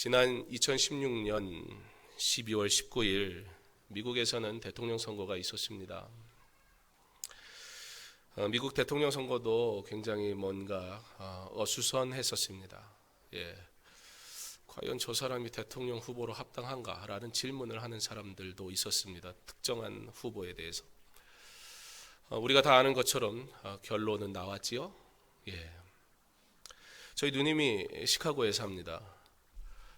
지난 2016년 12월 19일 미국에서는 대통령 선거가 있었습니다. 미국 대통령 선거도 굉장히 뭔가 어수선했었습니다. 과연 저 사람이 대통령 후보로 합당한가라는 질문을 하는 사람들도 있었습니다. 특정한 후보에 대해서. 우리가 다 아는 것처럼 결론은 나왔지요. 저희 누님이 시카고에 삽니다.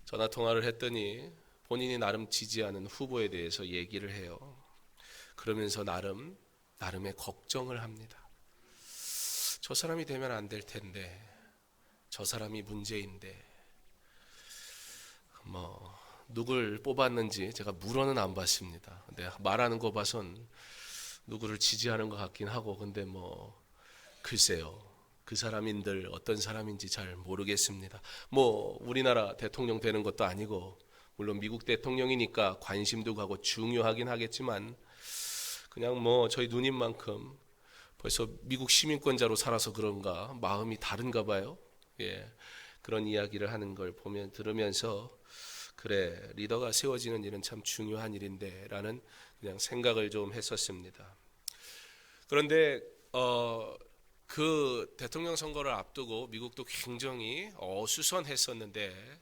전화 통화를 했더니 본인이 나름 지지하는 후보에 대해서 얘기를 해요. 그러면서 나름의 걱정을 합니다. 저 사람이 되면 안 될 텐데, 저 사람이 문제인데, 누굴 뽑았는지 제가 물어는 안 봤습니다. 근데 말하는 거 봐선 누구를 지지하는 것 같긴 하고, 근데 글쎄요. 그 사람인들 어떤 사람인지 잘 모르겠습니다. 우리나라 대통령 되는 것도 아니고, 물론 미국 대통령이니까 관심도 가고 중요하긴 하겠지만, 그냥 저희 누님만큼 벌써 미국 시민권자로 살아서 그런가 마음이 다른가 봐요. 그런 이야기를 하는 걸 들으면서 그래, 리더가 세워지는 일은 참 중요한 일인데 라는 그냥 생각을 좀 했었습니다. 그런데 그 대통령 선거를 앞두고 미국도 굉장히 어수선했었는데,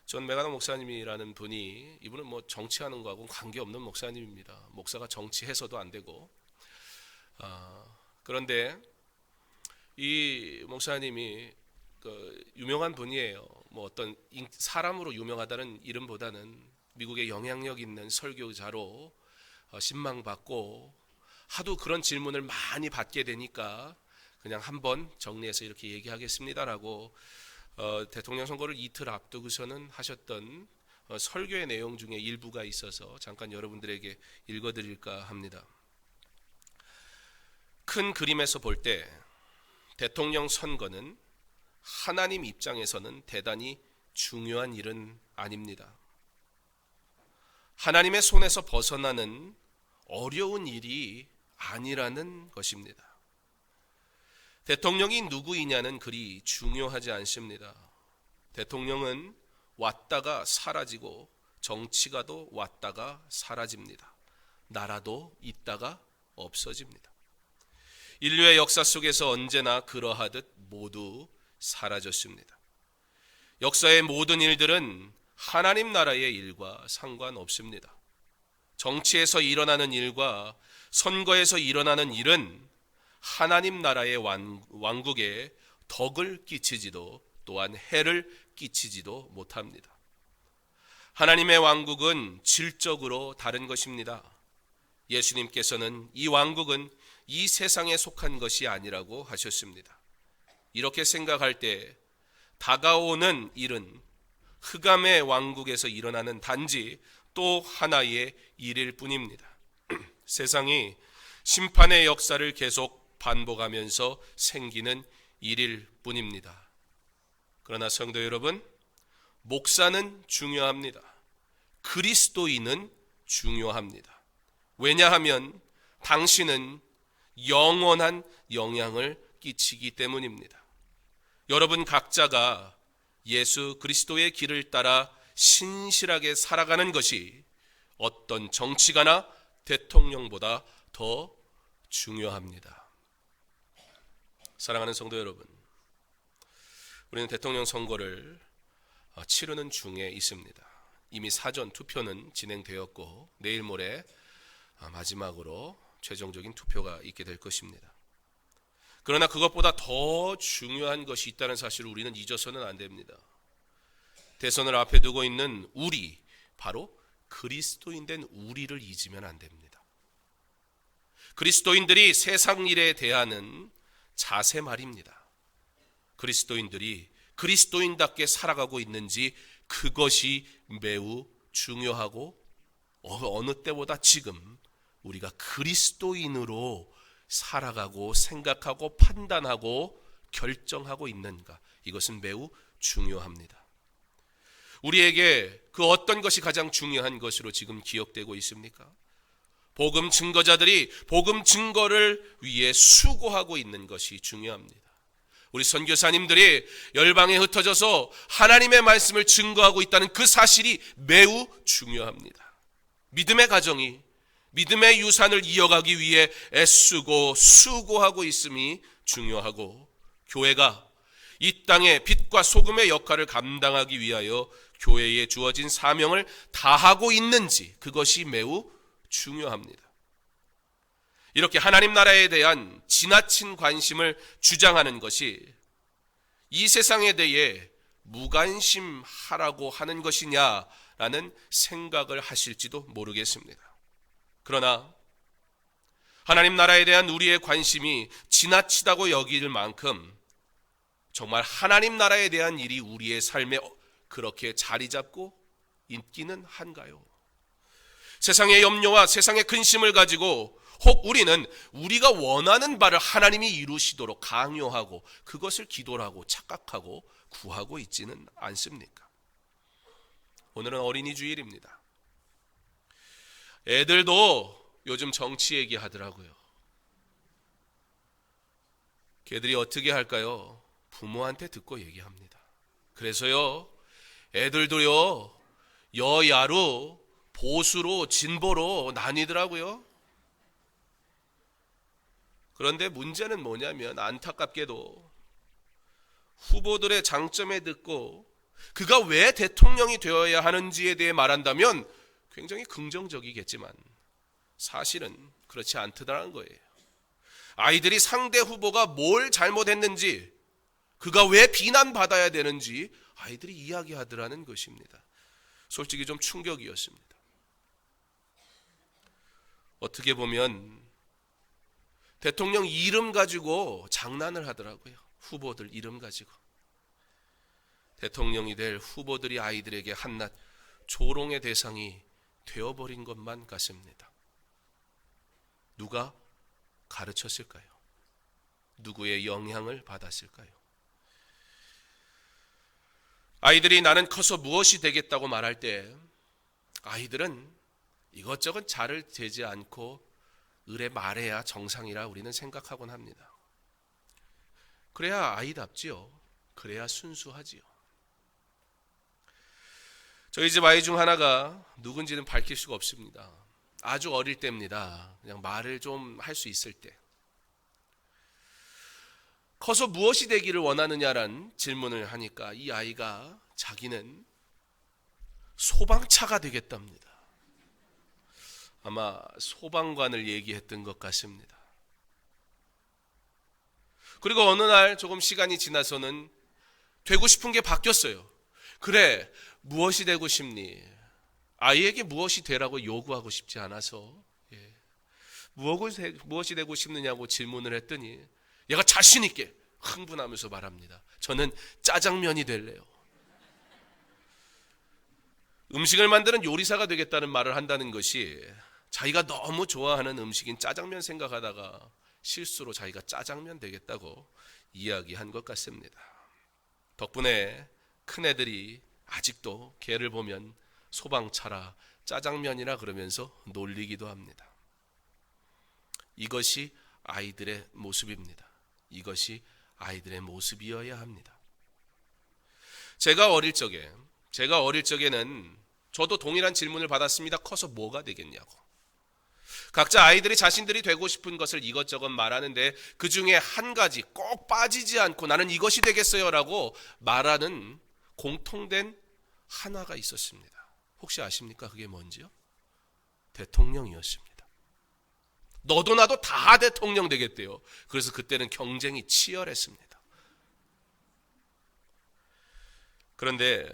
존 메가너 목사님이라는 분이, 이분은 정치하는 거하고는 관계없는 목사님입니다. 목사가 정치해서도 안 되고, 그런데 이 목사님이 유명한 분이에요. 어떤 사람으로 유명하다는 이름보다는 미국의 영향력 있는 설교자로 신망받고, 하도 그런 질문을 많이 받게 되니까 그냥 한번 정리해서 이렇게 얘기하겠습니다라고 대통령 선거를 이틀 앞두고서는 하셨던 설교의 내용 중에 일부가 있어서 잠깐 여러분들에게 읽어드릴까 합니다. 큰 그림에서 볼 때 대통령 선거는 하나님 입장에서는 대단히 중요한 일은 아닙니다. 하나님의 손에서 벗어나는 어려운 일이 아니라는 것입니다. 대통령이 누구이냐는 그리 중요하지 않습니다. 대통령은 왔다가 사라지고, 정치가도 왔다가 사라집니다. 나라도 있다가 없어집니다. 인류의 역사 속에서 언제나 그러하듯 모두 사라졌습니다. 역사의 모든 일들은 하나님 나라의 일과 상관없습니다. 정치에서 일어나는 일과 선거에서 일어나는 일은 하나님 나라의 왕국에 덕을 끼치지도 또한 해를 끼치지도 못합니다. 하나님의 왕국은 질적으로 다른 것입니다. 예수님께서는 이 왕국은 이 세상에 속한 것이 아니라고 하셨습니다. 이렇게 생각할 때 다가오는 일은 흑암의 왕국에서 일어나는 단지 또 하나의 일일 뿐입니다. 세상이 심판의 역사를 계속 반복하면서 생기는 일일 뿐입니다. 그러나 성도 여러분, 목사는 중요합니다. 그리스도인은 중요합니다. 왜냐하면 당신은 영원한 영향을 끼치기 때문입니다. 여러분 각자가 예수 그리스도의 길을 따라 신실하게 살아가는 것이 어떤 정치가나 대통령보다 더 중요합니다. 사랑하는 성도 여러분, 우리는 대통령 선거를 치르는 중에 있습니다. 이미 사전 투표는 진행되었고, 내일 모레 마지막으로 최종적인 투표가 있게 될 것입니다. 그러나 그것보다 더 중요한 것이 있다는 사실을 우리는 잊어서는 안 됩니다. 대선을 앞에 두고 있는 우리, 바로 그리스도인 된 우리를 잊으면 안 됩니다. 그리스도인들이 세상 일에 대하는 자세 말입니다. 그리스도인들이 그리스도인답게 살아가고 있는지, 그것이 매우 중요하고, 어느 때보다 지금 우리가 그리스도인으로 살아가고 생각하고 판단하고 결정하고 있는가, 이것은 매우 중요합니다. 우리에게 그 어떤 것이 가장 중요한 것으로 지금 기억되고 있습니까? 복음 증거자들이 복음 증거를 위해 수고하고 있는 것이 중요합니다. 우리 선교사님들이 열방에 흩어져서 하나님의 말씀을 증거하고 있다는 그 사실이 매우 중요합니다. 믿음의 가정이 믿음의 유산을 이어가기 위해 애쓰고 수고하고 있음이 중요하고, 교회가 이 땅의 빛과 소금의 역할을 감당하기 위하여 교회에 주어진 사명을 다하고 있는지, 그것이 매우 중요합니다. 이렇게 하나님 나라에 대한 지나친 관심을 주장하는 것이 이 세상에 대해 무관심하라고 하는 것이냐라는 생각을 하실지도 모르겠습니다. 그러나 하나님 나라에 대한 우리의 관심이 지나치다고 여길 만큼 정말 하나님 나라에 대한 일이 우리의 삶에 그렇게 자리 잡고 있기는 한가요? 세상의 염려와 세상의 근심을 가지고 혹 우리는 우리가 원하는 바를 하나님이 이루시도록 강요하고 그것을 기도하고 착각하고 구하고 있지는 않습니까? 오늘은 어린이 주일입니다. 애들도 요즘 정치 얘기하더라고요. 걔들이 어떻게 할까요? 부모한테 듣고 얘기합니다. 그래서요, 애들도요, 여야로 보수로 진보로 나뉘더라고요. 그런데 문제는 뭐냐면, 안타깝게도 후보들의 장점에 듣고 그가 왜 대통령이 되어야 하는지에 대해 말한다면 굉장히 긍정적이겠지만 사실은 그렇지 않더라는 거예요. 아이들이 상대 후보가 뭘 잘못했는지, 그가 왜 비난받아야 되는지 아이들이 이야기하더라는 것입니다. 솔직히 좀 충격이었습니다. 어떻게 보면 대통령 이름 가지고 장난을 하더라고요. 후보들 이름 가지고. 대통령이 될 후보들이 아이들에게 한낱 조롱의 대상이 되어버린 것만 같습니다. 누가 가르쳤을까요? 누구의 영향을 받았을까요? 아이들이 나는 커서 무엇이 되겠다고 말할 때 아이들은 이것저것 잘을 재지 않고 을에 말해야 정상이라 우리는 생각하곤 합니다. 그래야 아이답지요. 그래야 순수하지요. 저희 집 아이 중 하나가 누군지는 밝힐 수가 없습니다. 아주 어릴 때입니다. 그냥 말을 좀 할 수 있을 때. 커서 무엇이 되기를 원하느냐란 질문을 하니까 이 아이가 자기는 소방차가 되겠답니다. 아마 소방관을 얘기했던 것 같습니다. 그리고 어느 날 조금 시간이 지나서는 되고 싶은 게 바뀌었어요. 그래, 무엇이 되고 싶니? 아이에게 무엇이 되라고 요구하고 싶지 않아서 무엇이 되고 싶느냐고 질문을 했더니 얘가 자신 있게 흥분하면서 말합니다. 저는 짜장면이 될래요. 음식을 만드는 요리사가 되겠다는 말을 한다는 것이 자기가 너무 좋아하는 음식인 짜장면 생각하다가 실수로 자기가 짜장면 되겠다고 이야기한 것 같습니다. 덕분에 큰애들이 아직도 걔를 보면 소방차라 짜장면이라 그러면서 놀리기도 합니다. 이것이 아이들의 모습입니다. 이것이 아이들의 모습이어야 합니다. 제가 어릴 적에는 저도 동일한 질문을 받았습니다. 커서 뭐가 되겠냐고. 각자 아이들이 자신들이 되고 싶은 것을 이것저것 말하는데 그 중에 한 가지 꼭 빠지지 않고 나는 이것이 되겠어요라고 말하는 공통된 하나가 있었습니다. 혹시 아십니까? 그게 뭔지요? 대통령이었습니다. 너도 나도 다 대통령 되겠대요. 그래서 그때는 경쟁이 치열했습니다. 그런데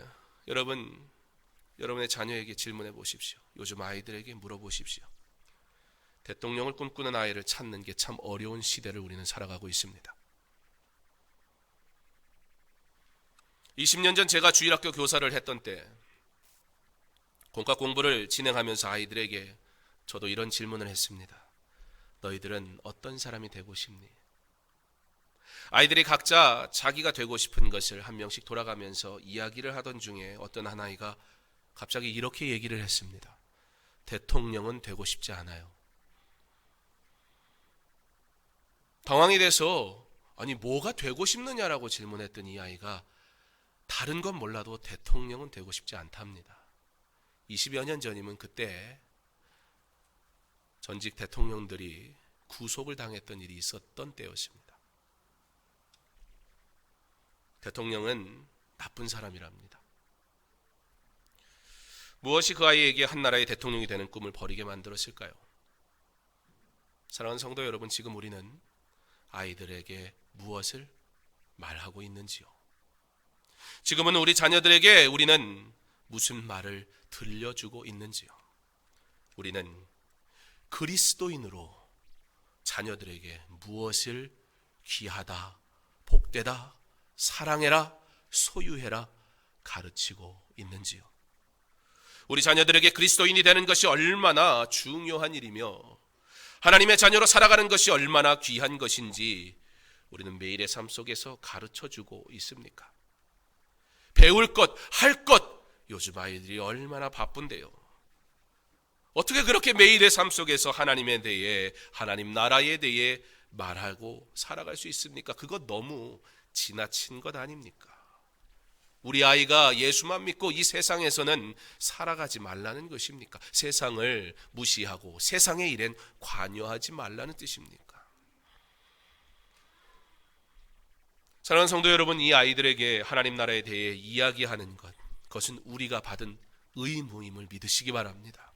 여러분의 자녀에게 질문해 보십시오. 요즘 아이들에게 물어보십시오. 대통령을 꿈꾸는 아이를 찾는 게 참 어려운 시대를 우리는 살아가고 있습니다. 20년 전 제가 주일학교 교사를 했던 때 공과 공부를 진행하면서 아이들에게 저도 이런 질문을 했습니다. 너희들은 어떤 사람이 되고 싶니? 아이들이 각자 자기가 되고 싶은 것을 한 명씩 돌아가면서 이야기를 하던 중에 어떤 한 아이가 갑자기 이렇게 얘기를 했습니다. 대통령은 되고 싶지 않아요. 당황이 돼서 아니 뭐가 되고 싶느냐라고 질문했던 이 아이가 다른 건 몰라도 대통령은 되고 싶지 않답니다. 20여 년 전이면 그때 전직 대통령들이 구속을 당했던 일이 있었던 때였습니다. 대통령은 나쁜 사람이랍니다. 무엇이 그 아이에게 한 나라의 대통령이 되는 꿈을 버리게 만들었을까요? 사랑하는 성도 여러분, 지금 우리는 아이들에게 무엇을 말하고 있는지요? 지금은 우리 자녀들에게 우리는 무슨 말을 들려주고 있는지요? 우리는 그리스도인으로 자녀들에게 무엇을 귀하다, 복되다, 사랑해라, 소유해라 가르치고 있는지요? 우리 자녀들에게 그리스도인이 되는 것이 얼마나 중요한 일이며 하나님의 자녀로 살아가는 것이 얼마나 귀한 것인지 우리는 매일의 삶 속에서 가르쳐주고 있습니까? 배울 것, 할 것, 요즘 아이들이 얼마나 바쁜데요. 어떻게 그렇게 매일의 삶 속에서 하나님에 대해, 하나님 나라에 대해 말하고 살아갈 수 있습니까? 그거 너무 지나친 것 아닙니까? 우리 아이가 예수만 믿고 이 세상에서는 살아가지 말라는 것입니까? 세상을 무시하고 세상의 일엔 관여하지 말라는 뜻입니까? 사랑하는 성도 여러분, 이 아이들에게 하나님 나라에 대해 이야기하는 것, 그것은 우리가 받은 의무임을 믿으시기 바랍니다.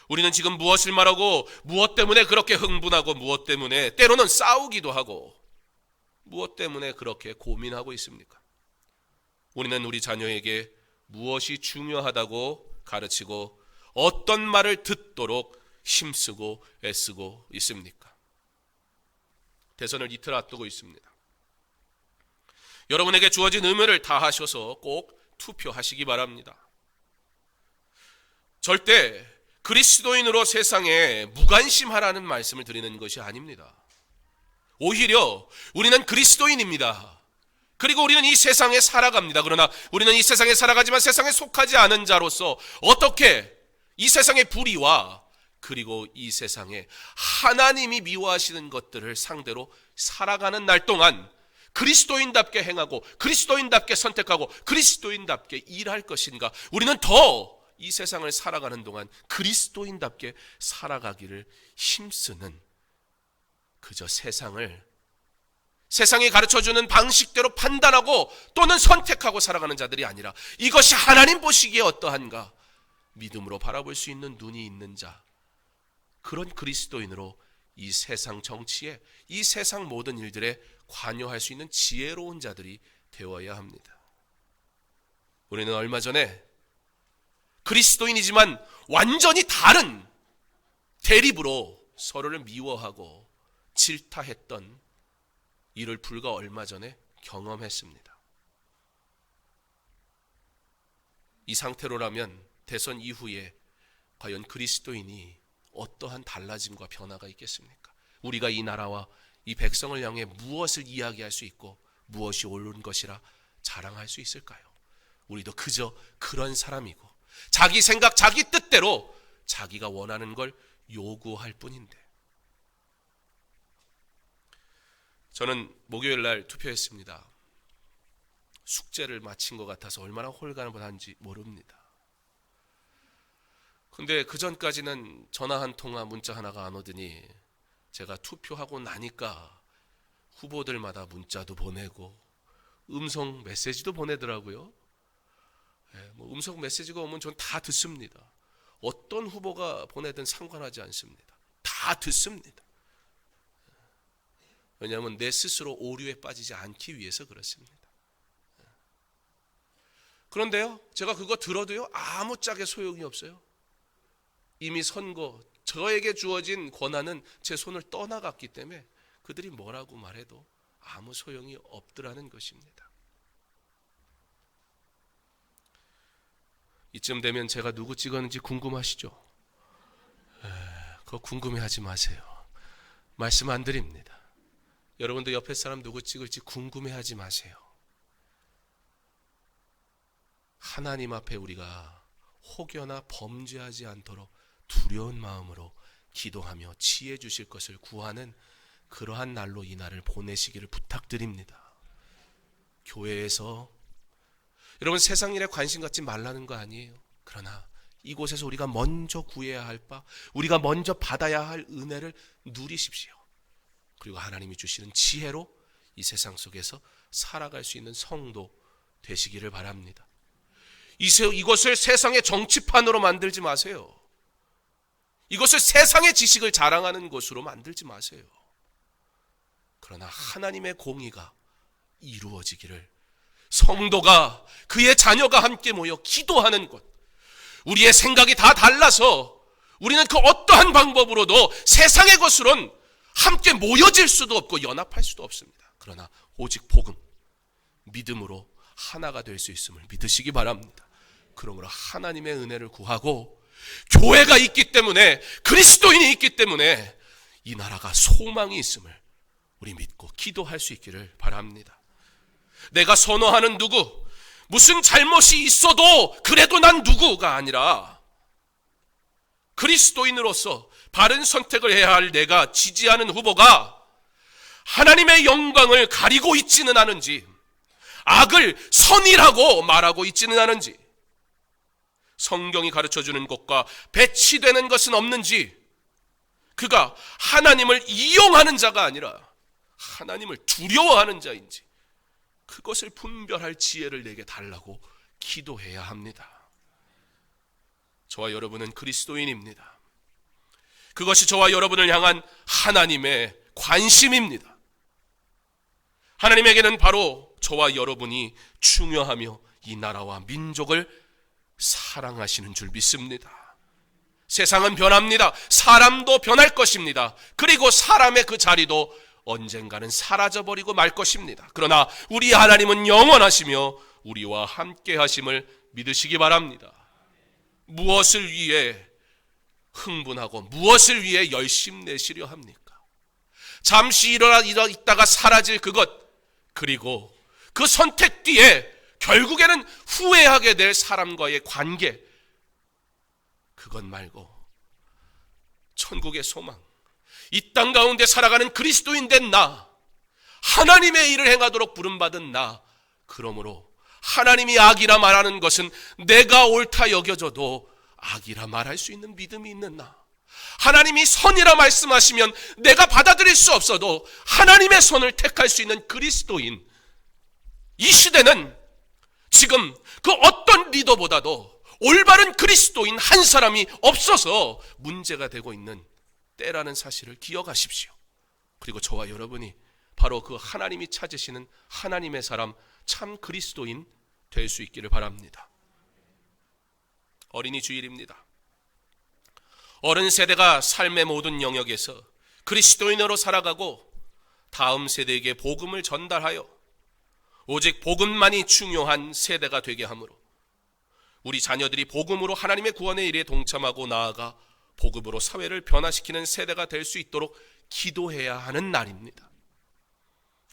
우리는 지금 무엇을 말하고 무엇 때문에 그렇게 흥분하고 무엇 때문에 때로는 싸우기도 하고 무엇 때문에 그렇게 고민하고 있습니까? 우리는 우리 자녀에게 무엇이 중요하다고 가르치고 어떤 말을 듣도록 힘쓰고 애쓰고 있습니까? 대선을 이틀 앞두고 있습니다. 여러분에게 주어진 의무를 다하셔서 꼭 투표하시기 바랍니다. 절대 그리스도인으로 세상에 무관심하라는 말씀을 드리는 것이 아닙니다. 오히려 우리는 그리스도인입니다. 그리고 우리는 이 세상에 살아갑니다. 그러나 우리는 이 세상에 살아가지만 세상에 속하지 않은 자로서 어떻게 이 세상의 불의와 그리고 이 세상에 하나님이 미워하시는 것들을 상대로 살아가는 날 동안 그리스도인답게 행하고 그리스도인답게 선택하고 그리스도인답게 일할 것인가? 우리는 더 이 세상을 살아가는 동안 그리스도인답게 살아가기를 힘쓰는, 그저 세상이 가르쳐주는 방식대로 판단하고 또는 선택하고 살아가는 자들이 아니라 이것이 하나님 보시기에 어떠한가 믿음으로 바라볼 수 있는 눈이 있는 자, 그런 그리스도인으로 이 세상 정치에, 이 세상 모든 일들에 관여할 수 있는 지혜로운 자들이 되어야 합니다. 우리는 얼마 전에 그리스도인이지만 완전히 다른 대립으로 서로를 미워하고 질타했던 이를 불과 얼마 전에 경험했습니다. 이 상태로라면 대선 이후에 과연 그리스도인이 어떠한 달라짐과 변화가 있겠습니까? 우리가 이 나라와 이 백성을 향해 무엇을 이야기할 수 있고 무엇이 옳은 것이라 자랑할 수 있을까요? 우리도 그저 그런 사람이고 자기 생각, 자기 뜻대로 자기가 원하는 걸 요구할 뿐인데. 저는 목요일 날 투표했습니다. 숙제를 마친 것 같아서 얼마나 홀가분한지 모릅니다. 근데 그 전까지는 전화 한 통화, 문자 하나가 안 오더니 제가 투표하고 나니까 후보들마다 문자도 보내고 음성 메시지도 보내더라고요. 음성 메시지가 오면 전 다 듣습니다. 어떤 후보가 보내든 상관하지 않습니다. 다 듣습니다. 왜냐하면 내 스스로 오류에 빠지지 않기 위해서 그렇습니다. 그런데요, 제가 그거 들어도요 아무짝에 소용이 없어요. 이미 선거, 저에게 주어진 권한은 제 손을 떠나갔기 때문에 그들이 뭐라고 말해도 아무 소용이 없더라는 것입니다. 이쯤 되면 제가 누구 찍었는지 궁금하시죠? 그거 궁금해하지 마세요. 말씀 안 드립니다. 여러분도 옆에 사람 누구 찍을지 궁금해하지 마세요. 하나님 앞에 우리가 혹여나 범죄하지 않도록 두려운 마음으로 기도하며 지혜 주실 것을 구하는 그러한 날로 이 날을 보내시기를 부탁드립니다. 교회에서 여러분 세상 일에 관심 갖지 말라는 거 아니에요. 그러나 이곳에서 우리가 먼저 구해야 할 바, 우리가 먼저 받아야 할 은혜를 누리십시오. 그리고 하나님이 주시는 지혜로 이 세상 속에서 살아갈 수 있는 성도 되시기를 바랍니다. 이것을 세상의 정치판으로 만들지 마세요. 이것을 세상의 지식을 자랑하는 곳으로 만들지 마세요. 그러나 하나님의 공의가 이루어지기를, 성도가, 그의 자녀가 함께 모여 기도하는 곳, 우리의 생각이 다 달라서 우리는 그 어떠한 방법으로도 세상의 것으로는 함께 모여질 수도 없고 연합할 수도 없습니다. 그러나 오직 복음, 믿음으로 하나가 될 수 있음을 믿으시기 바랍니다. 그러므로 하나님의 은혜를 구하고, 교회가 있기 때문에, 그리스도인이 있기 때문에 이 나라가 소망이 있음을 우리 믿고 기도할 수 있기를 바랍니다. 내가 선호하는 누구, 무슨 잘못이 있어도 그래도 난 누구가 아니라 그리스도인으로서 바른 선택을 해야 할 내가 지지하는 후보가 하나님의 영광을 가리고 있지는 않은지, 악을 선이라고 말하고 있지는 않은지, 성경이 가르쳐주는 것과 배치되는 것은 없는지, 그가 하나님을 이용하는 자가 아니라 하나님을 두려워하는 자인지, 그것을 분별할 지혜를 내게 달라고 기도해야 합니다. 저와 여러분은 그리스도인입니다. 그것이 저와 여러분을 향한 하나님의 관심입니다. 하나님에게는 바로 저와 여러분이 중요하며 이 나라와 민족을 사랑하시는 줄 믿습니다. 세상은 변합니다. 사람도 변할 것입니다. 그리고 사람의 그 자리도 언젠가는 사라져버리고 말 것입니다. 그러나 우리 하나님은 영원하시며 우리와 함께 하심을 믿으시기 바랍니다. 무엇을 위해 흥분하고 무엇을 위해 열심 내시려 합니까? 잠시 있다가 사라질 그것, 그리고 그 선택 뒤에 결국에는 후회하게 될 사람과의 관계, 그것 말고 천국의 소망, 이 땅 가운데 살아가는 그리스도인 된 나, 하나님의 일을 행하도록 부름받은 나, 그러므로 하나님이 악이라 말하는 것은 내가 옳다 여겨져도 악이라 말할 수 있는 믿음이 있는 나, 하나님이 선이라 말씀하시면 내가 받아들일 수 없어도 하나님의 선을 택할 수 있는 그리스도인, 이 시대는 지금 그 어떤 리더보다도 올바른 그리스도인 한 사람이 없어서 문제가 되고 있는 때라는 사실을 기억하십시오. 그리고 저와 여러분이 바로 그 하나님이 찾으시는 하나님의 사람, 참 그리스도인 될 수 있기를 바랍니다. 어린이 주일입니다. 어른 세대가 삶의 모든 영역에서 그리스도인으로 살아가고 다음 세대에게 복음을 전달하여 오직 복음만이 중요한 세대가 되게 하므로 우리 자녀들이 복음으로 하나님의 구원의 일에 동참하고 나아가 복음으로 사회를 변화시키는 세대가 될 수 있도록 기도해야 하는 날입니다.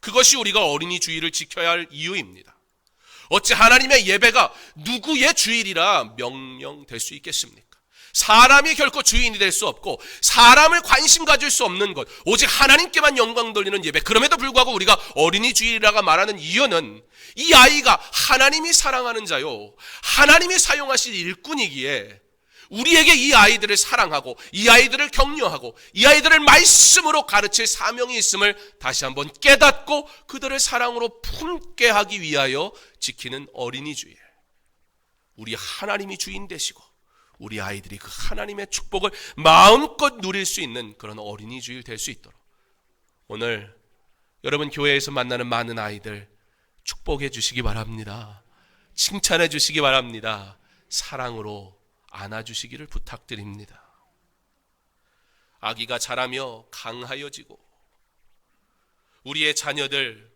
그것이 우리가 어린이 주일을 지켜야 할 이유입니다. 어찌 하나님의 예배가 누구의 주일이라 명령될 수 있겠습니까? 사람이 결코 주인이 될 수 없고 사람을 관심 가질 수 없는 것, 오직 하나님께만 영광 돌리는 예배. 그럼에도 불구하고 우리가 어린이 주일이라고 말하는 이유는 이 아이가 하나님이 사랑하는 자요, 하나님이 사용하실 일꾼이기에 우리에게 이 아이들을 사랑하고 이 아이들을 격려하고 이 아이들을 말씀으로 가르칠 사명이 있음을 다시 한번 깨닫고 그들을 사랑으로 품게 하기 위하여 지키는 어린이 주일. 우리 하나님이 주인 되시고 우리 아이들이 그 하나님의 축복을 마음껏 누릴 수 있는 그런 어린이 주일 될 수 있도록 오늘 여러분 교회에서 만나는 많은 아이들 축복해 주시기 바랍니다. 칭찬해 주시기 바랍니다. 사랑으로 안아주시기를 부탁드립니다. 아기가 자라며 강하여지고 우리의 자녀들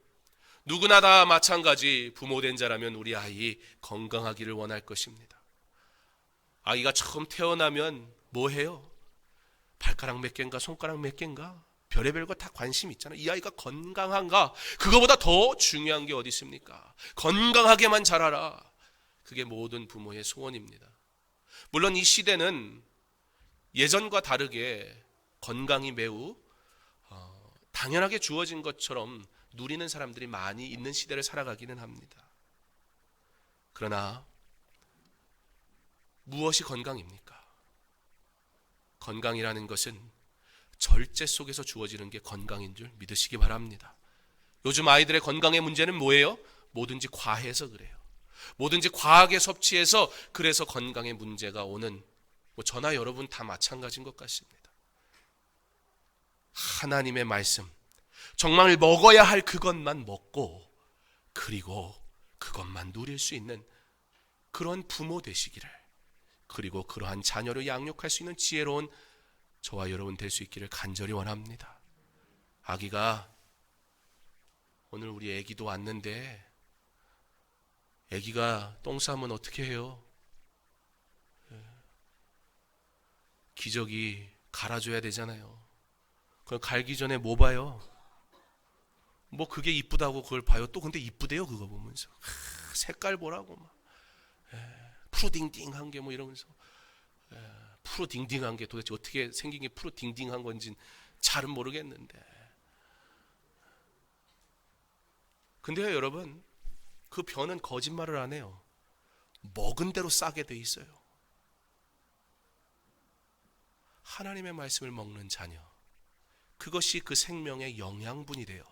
누구나 다 마찬가지 부모된 자라면 우리 아이 건강하기를 원할 것입니다. 아기가 처음 태어나면 뭐 해요? 발가락 몇 개인가 손가락 몇 개인가 별의별 거 다 관심 있잖아요. 이 아이가 건강한가? 그거보다 더 중요한 게 어디 있습니까? 건강하게만 자라라. 그게 모든 부모의 소원입니다. 물론 이 시대는 예전과 다르게 건강이 매우 당연하게 주어진 것처럼 누리는 사람들이 많이 있는 시대를 살아가기는 합니다. 그러나 무엇이 건강입니까? 건강이라는 것은 절제 속에서 주어지는 게 건강인 줄 믿으시기 바랍니다. 요즘 아이들의 건강의 문제는 뭐예요? 뭐든지 과해서 그래요. 뭐든지 과하게 섭취해서 그래서 건강에 문제가 오는, 저나 여러분 다 마찬가지인 것 같습니다. 하나님의 말씀, 정말 먹어야 할 그것만 먹고 그리고 그것만 누릴 수 있는 그런 부모 되시기를, 그리고 그러한 자녀를 양육할 수 있는 지혜로운 저와 여러분 될 수 있기를 간절히 원합니다. 아기가, 오늘 우리 아기도 왔는데 아기가 똥 싸면 어떻게 해요? 기저귀 갈아줘야 되잖아요. 그럼 갈기 전에 뭐 봐요? 뭐 그게 이쁘다고 그걸 봐요. 또 근데 이쁘대요 그거 보면서. 색깔 보라고 막. 푸르딩딩한 게 뭐 이러면서. 푸르딩딩한 게 도대체 어떻게 생긴 게 푸르딩딩한 건지 잘은 모르겠는데. 근데요 여러분, 그 변은 거짓말을 안 해요. 먹은 대로 싸게 돼 있어요. 하나님의 말씀을 먹는 자녀, 그것이 그 생명의 영양분이 되어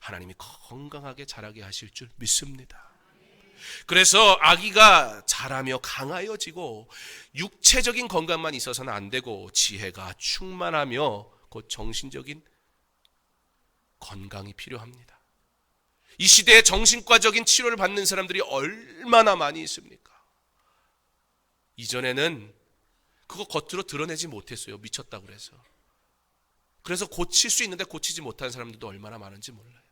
하나님이 건강하게 자라게 하실 줄 믿습니다. 그래서 아기가 자라며 강하여지고 육체적인 건강만 있어서는 안 되고 지혜가 충만하며 곧 정신적인 건강이 필요합니다. 이 시대에 정신과적인 치료를 받는 사람들이 얼마나 많이 있습니까? 이전에는 그거 겉으로 드러내지 못했어요. 미쳤다고 그래서 고칠 수 있는데 고치지 못한 사람들도 얼마나 많은지 몰라요.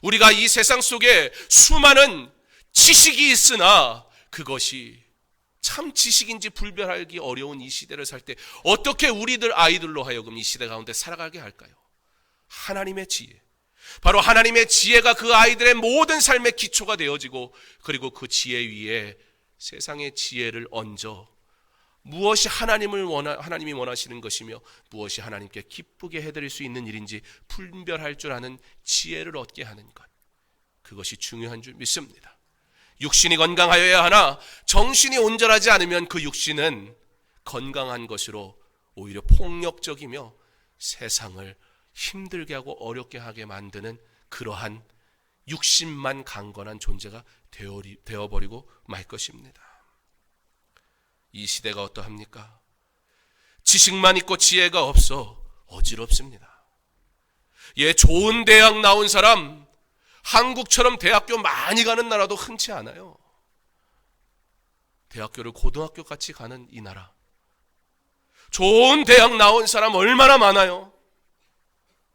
우리가 이 세상 속에 수많은 지식이 있으나 그것이 참 지식인지 분별하기 어려운 이 시대를 살 때 어떻게 우리들 아이들로 하여금 이 시대 가운데 살아가게 할까요? 하나님의 지혜, 바로 하나님의 지혜가 그 아이들의 모든 삶의 기초가 되어지고, 그리고 그 지혜 위에 세상의 지혜를 얹어 무엇이 하나님이 원하시는 것이며 무엇이 하나님께 기쁘게 해드릴 수 있는 일인지 분별할 줄 아는 지혜를 얻게 하는 것, 그것이 중요한 줄 믿습니다. 육신이 건강하여야 하나 정신이 온전하지 않으면 그 육신은 건강한 것으로 오히려 폭력적이며 세상을 힘들게 하고 어렵게 하게 만드는 그러한 육신만 강건한 존재가 되어버리고 말 것입니다. 이 시대가 어떠합니까? 지식만 있고 지혜가 없어 어지럽습니다. 좋은 대학 나온 사람, 한국처럼 대학교 많이 가는 나라도 흔치 않아요. 대학교를 고등학교 같이 가는 이 나라, 좋은 대학 나온 사람 얼마나 많아요.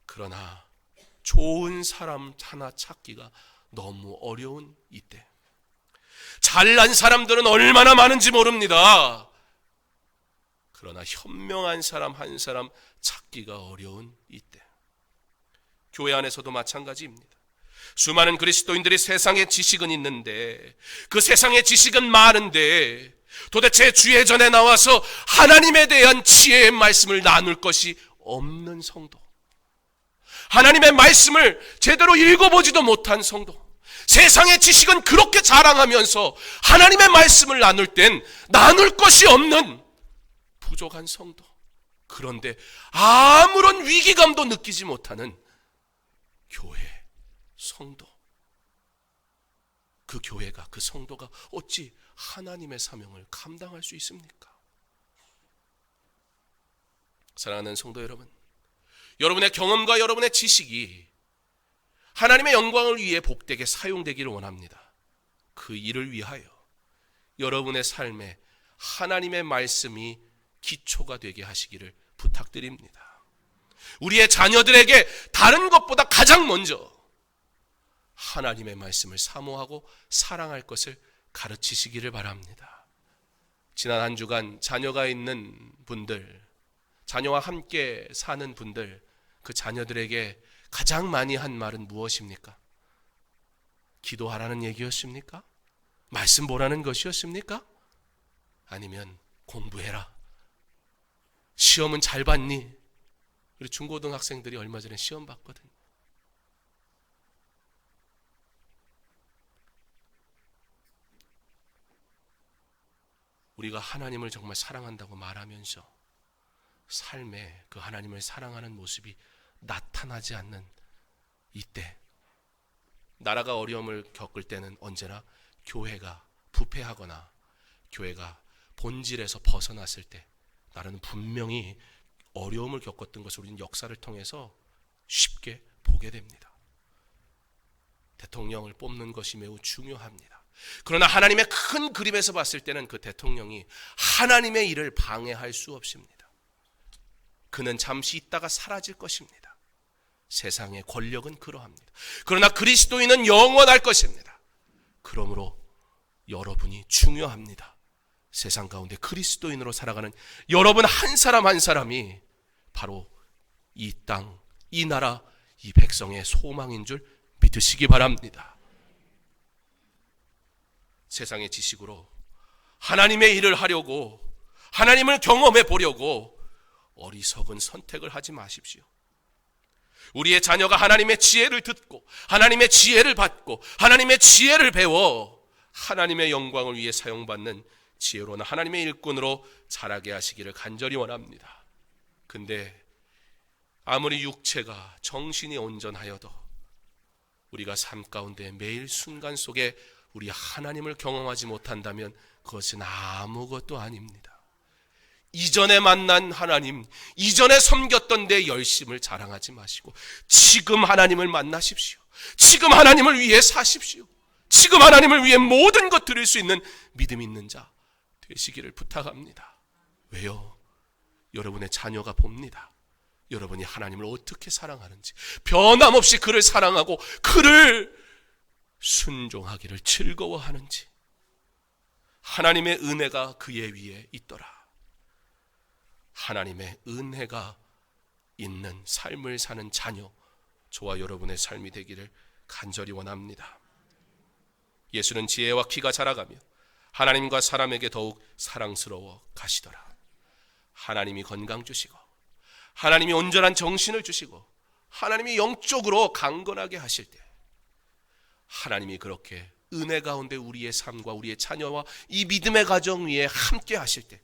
그러나 좋은 사람 하나 찾기가 너무 어려운 이때, 잘난 사람들은 얼마나 많은지 모릅니다. 그러나 현명한 사람 한 사람 찾기가 어려운 이때, 교회 안에서도 마찬가지입니다. 수많은 그리스도인들이 세상의 지식은 있는데, 그 세상의 지식은 많은데 도대체 주의 전에 나와서 하나님에 대한 지혜의 말씀을 나눌 것이 없는 성도, 하나님의 말씀을 제대로 읽어보지도 못한 성도, 세상의 지식은 그렇게 자랑하면서 하나님의 말씀을 나눌 땐 나눌 것이 없는 부족한 성도, 그런데 아무런 위기감도 느끼지 못하는 교회 성도, 그 교회가, 그 성도가 어찌 하나님의 사명을 감당할 수 있습니까? 사랑하는 성도 여러분, 여러분의 경험과 여러분의 지식이 하나님의 영광을 위해 복되게 사용되기를 원합니다. 그 일을 위하여 여러분의 삶에 하나님의 말씀이 기초가 되게 하시기를 부탁드립니다. 우리의 자녀들에게 다른 것보다 가장 먼저 하나님의 말씀을 사모하고 사랑할 것을 가르치시기를 바랍니다. 지난 한 주간 자녀가 있는 분들, 자녀와 함께 사는 분들, 그 자녀들에게 가장 많이 한 말은 무엇입니까? 기도하라는 얘기였습니까? 말씀 보라는 것이었습니까? 아니면 공부해라, 시험은 잘 봤니? 우리 중고등학생들이 얼마 전에 시험 봤거든요. 우리가 하나님을 정말 사랑한다고 말하면서 삶에 그 하나님을 사랑하는 모습이 나타나지 않는 이때, 나라가 어려움을 겪을 때는 언제나 교회가 부패하거나 교회가 본질에서 벗어났을 때 나라는 분명히 어려움을 겪었던 것을 우리는 역사를 통해서 쉽게 보게 됩니다. 대통령을 뽑는 것이 매우 중요합니다. 그러나 하나님의 큰 그림에서 봤을 때는 그 대통령이 하나님의 일을 방해할 수 없습니다. 그는 잠시 있다가 사라질 것입니다. 세상의 권력은 그러합니다. 그러나 그리스도인은 영원할 것입니다. 그러므로 여러분이 중요합니다. 세상 가운데 그리스도인으로 살아가는 여러분 한 사람 한 사람이 바로 이 땅, 이 나라, 이 백성의 소망인 줄 믿으시기 바랍니다. 세상의 지식으로 하나님의 일을 하려고, 하나님을 경험해 보려고 어리석은 선택을 하지 마십시오. 우리의 자녀가 하나님의 지혜를 듣고 하나님의 지혜를 받고 하나님의 지혜를 배워 하나님의 영광을 위해 사용받는 지혜로운 하나님의 일꾼으로 자라게 하시기를 간절히 원합니다. 근데 아무리 육체가 정신이 온전하여도 우리가 삶 가운데 매일 순간 속에 우리 하나님을 경험하지 못한다면 그것은 아무것도 아닙니다. 이전에 만난 하나님, 이전에 섬겼던 내 열심을 자랑하지 마시고 지금 하나님을 만나십시오. 지금 하나님을 위해 사십시오. 지금 하나님을 위해 모든 것 드릴 수 있는 믿음 있는 자 되시기를 부탁합니다. 왜요? 여러분의 자녀가 봅니다. 여러분이 하나님을 어떻게 사랑하는지, 변함없이 그를 사랑하고 그를 순종하기를 즐거워하는지. 하나님의 은혜가 그의 위에 있더라. 하나님의 은혜가 있는 삶을 사는 자녀, 저와 여러분의 삶이 되기를 간절히 원합니다. 예수는 지혜와 키가 자라가며 하나님과 사람에게 더욱 사랑스러워 가시더라. 하나님이 건강 주시고 하나님이 온전한 정신을 주시고 하나님이 영적으로 강건하게 하실 때, 하나님이 그렇게 은혜 가운데 우리의 삶과 우리의 자녀와 이 믿음의 가정 위에 함께 하실 때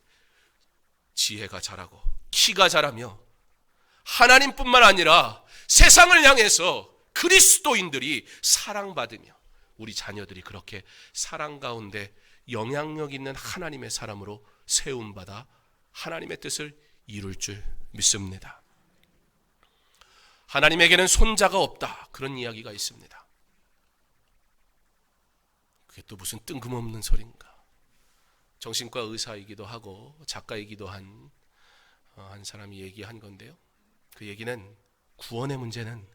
지혜가 자라고 키가 자라며 하나님뿐만 아니라 세상을 향해서 그리스도인들이 사랑받으며 우리 자녀들이 그렇게 사랑 가운데 영향력 있는 하나님의 사람으로 세움받아 하나님의 뜻을 이룰 줄 믿습니다. 하나님에게는 손자가 없다, 그런 이야기가 있습니다. 그게 또 무슨 뜬금없는 소린가. 정신과 의사이기도 하고 작가이기도 한 사람이 얘기한 건데요, 그 얘기는 구원의 문제는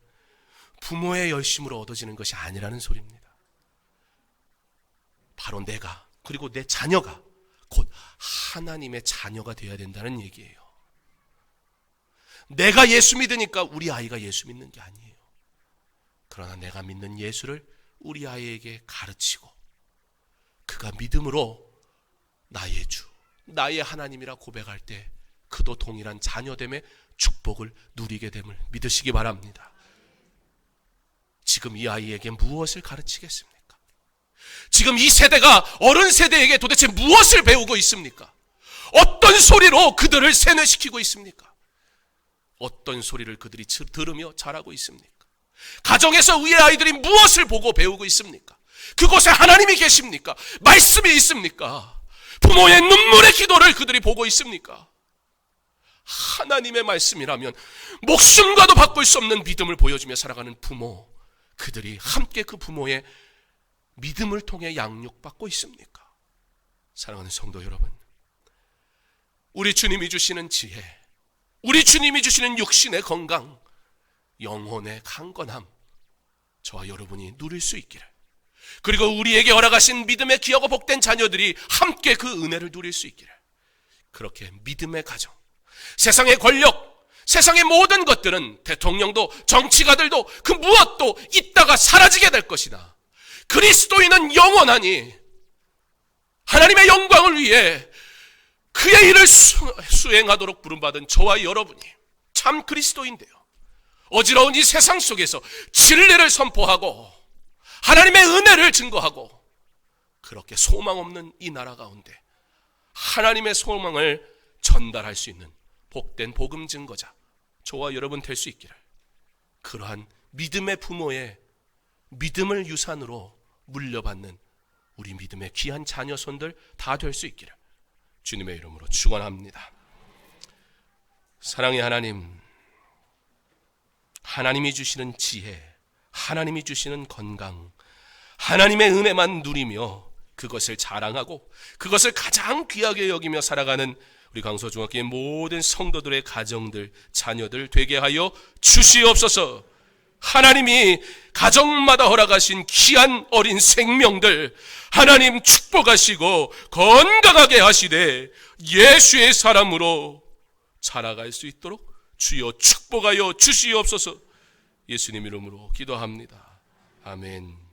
부모의 열심으로 얻어지는 것이 아니라는 소리입니다. 바로 내가, 그리고 내 자녀가 곧 하나님의 자녀가 되어야 된다는 얘기예요. 내가 예수 믿으니까 우리 아이가 예수 믿는 게 아니에요. 그러나 내가 믿는 예수를 우리 아이에게 가르치고 그가 믿음으로 나의 주, 나의 하나님이라 고백할 때 그도 동일한 자녀됨의 축복을 누리게 됨을 믿으시기 바랍니다. 지금 이 아이에게 무엇을 가르치겠습니까? 지금 이 세대가 어른 세대에게 도대체 무엇을 배우고 있습니까? 어떤 소리로 그들을 세뇌시키고 있습니까? 어떤 소리를 그들이 들으며 자라고 있습니까? 가정에서 우리 아이들이 무엇을 보고 배우고 있습니까? 그곳에 하나님이 계십니까? 말씀이 있습니까? 부모의 눈물의 기도를 그들이 보고 있습니까? 하나님의 말씀이라면 목숨과도 바꿀 수 없는 믿음을 보여주며 살아가는 부모, 그들이 함께 그 부모의 믿음을 통해 양육받고 있습니까? 사랑하는 성도 여러분, 우리 주님이 주시는 지혜, 우리 주님이 주시는 육신의 건강, 영혼의 강건함, 저와 여러분이 누릴 수 있기를, 그리고 우리에게 허락하신 믿음의 귀하고 복된 자녀들이 함께 그 은혜를 누릴 수 있기를, 그렇게 믿음의 가정, 세상의 권력, 세상의 모든 것들은, 대통령도 정치가들도 그 무엇도 있다가 사라지게 될 것이나 그리스도인은 영원하니 하나님의 영광을 위해 그의 일을 수행하도록 부름받은 저와 여러분이 참 그리스도인데요. 어지러운 이 세상 속에서 진리를 선포하고 하나님의 은혜를 증거하고 그렇게 소망 없는 이 나라 가운데 하나님의 소망을 전달할 수 있는 복된 복음 증거자 저와 여러분 될 수 있기를, 그러한 믿음의 부모의 믿음을 유산으로 물려받는 우리 믿음의 귀한 자녀 손들 다 될 수 있기를 주님의 이름으로 축원합니다. 사랑의 하나님, 하나님이 주시는 지혜, 하나님이 주시는 건강, 하나님의 은혜만 누리며 그것을 자랑하고 그것을 가장 귀하게 여기며 살아가는 우리 강서중학교의 모든 성도들의 가정들, 자녀들 되게 하여 주시옵소서. 하나님이 가정마다 허락하신 귀한 어린 생명들 하나님 축복하시고 건강하게 하시되 예수의 사람으로 자라갈 수 있도록 주여 축복하여 주시옵소서. 예수님 이름으로 기도합니다. 아멘.